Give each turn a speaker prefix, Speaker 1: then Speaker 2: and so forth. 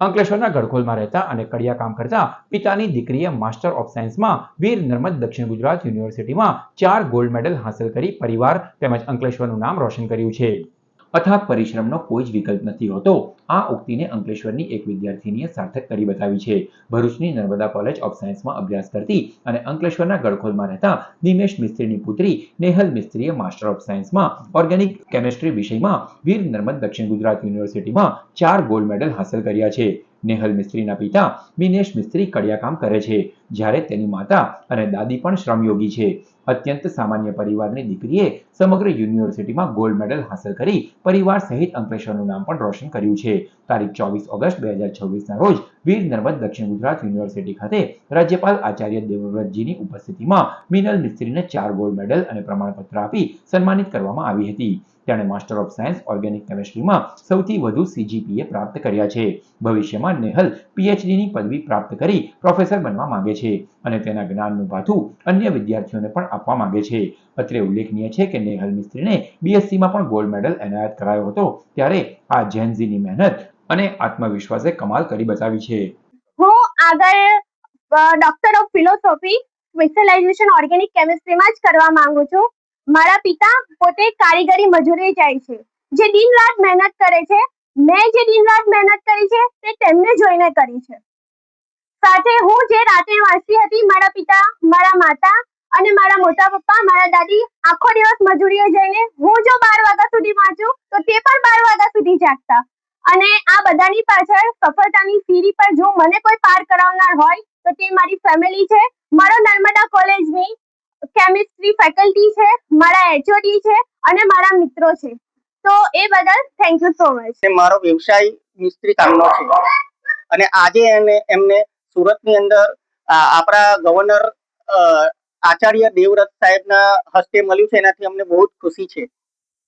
Speaker 1: અંકલેશ્વરના ગડખોલમાં રહેતા અને કડિયા કામ કરતા પિતાની દીકરીએ માસ્ટર ઓફ સાયન્સમાં વીર નર્મદ દક્ષિણ ગુજરાત યુનિવર્સિટીમાં 4 ગોલ્ડ મેડલ હાંસલ કરી પરિવાર તેમજ અંકલેશ્વરનું નામ રોશન કર્યું છે। અથાગ પરિશ્રમનો કોઈ જ વિકલ્પ નથી હોતો, આ ઉક્તિને અંકલેશ્વરની એક વિદ્યાર્થીનીએ સાર્થક કરી બતાવી છે। ભરૂચની નર્મદા કોલેજ ઓફ સાયન્સમાં અભ્યાસ કરતી અને અંકલેશ્વરના ગડખોલમાં રહેતા નિમેશ મિસ્ત્રીની પુત્રી નેહલ મિસ્ત્રીએ માસ્ટર ઓફ સાયન્સમાં ઓર્ગેનિક કેમિસ્ટ્રી વિષયમાં વીર નર્મદ દક્ષિણ ગુજરાત યુનિવર્સિટીમાં 4 ગોલ્ડ મેડલ હાંસલ કર્યા છે। નેહલ મિસ્ત્રીના પિતા મિનેશ મિસ્ત્રી કડિયાકામ કરે છે, જ્યારે તેની માતા અને દાદી પણ શ્રમયોગી છે। અત્યંત સામાન્ય પરિવારની દીકરીએ સમગ્ર યુનિવર્સિટીમાં ગોલ્ડ મેડલ હાંસલ કરી પરિવાર સહિત અંકલેશ્વરનું નામ પણ રોશન કર્યું છે। તારીખ 24 ઓગસ્ટ 2026ના રોજ વીર નર્મદ દક્ષિણ ગુજરાત યુનિવર્સિટી ખાતે રાજ્યપાલ આચાર્ય દેવવ્રતજીની ઉપસ્થિતિમાં મિનલ મિસ્ત્રીને 4 ગોલ્ડ મેડલ અને પ્રમાણપત્ર આપી સન્માનિત કરવામાં આવી હતી। તેણે માસ્ટર ઓફ સાયન્સ ઓર્ગેનિક કેમિસ્ટ્રીમાં સૌથી વધુ CGPA પ્રાપ્ત કર્યા છે। ભવિષ્યમાં નેહલ PhDની પદવી પ્રાપ્ત કરી પ્રોફેસર બનવા માંગે છે અને તેના જ્ઞાનનું ભાથું અન્ય વિદ્યાર્થીઓને પણ આપવા માંગે છે। અત્રે ઉલ્લેખનીય છે કે નેહલ મિસ્ત્રીને BScમાં પણ ગોલ્ડ મેડલ એનાયત કરાયો હતો, ત્યારે આ જેનઝીની મહેનત અને આત્મવિશ્વાસે કમાલ કરી બતાવી છે।
Speaker 2: હું આગળ doctor of philosophy specialization organic કેમિસ્ટ્રીમાં જ કરવા માંગુ છું। મારા પિતા પોતે કારીગરી મજૂરી જાય છે, જે દિન રાત મહેનત કરે છે। મેં જે દિન રાત મહેનત કરી છે તે તેમને જોઈને કરી છે। સાથે હું જે રાતે વાંચતી હતી, મારા પિતા, મારા માતા અને મારા મોટા પપ્પા, મારા દાદી આખો દિવસ મજૂરીએ જઈને હું જો 12 વાગ્યા સુધી વાંચું તો તે પણ 12 વાગ્યા સુધી જાગતા। અને આ બધાની પાછળ સફળતાની સીડી પર જો મને કોઈ પાર કરાવનાર હોય તો તે મારી ફેમિલી છે, મારો નર્મદા કોલેજની કેમિસ્ટ્રી ફેકલ્ટી છે, મારા HOD છે અને મારા મિત્રો છે। તો એ બદલ થેન્ક યુ સો મચ।
Speaker 3: મારો વ્યવસાય મિસ્ત્રી કામનો છે અને આજે એમને સુરતની અંદર આપણા ગવર્નર આચાર્ય દેવવ્રત સાહેબના હસ્તે મળ્યું છે, એનાથી અમને બહુ જ ખુશી છે।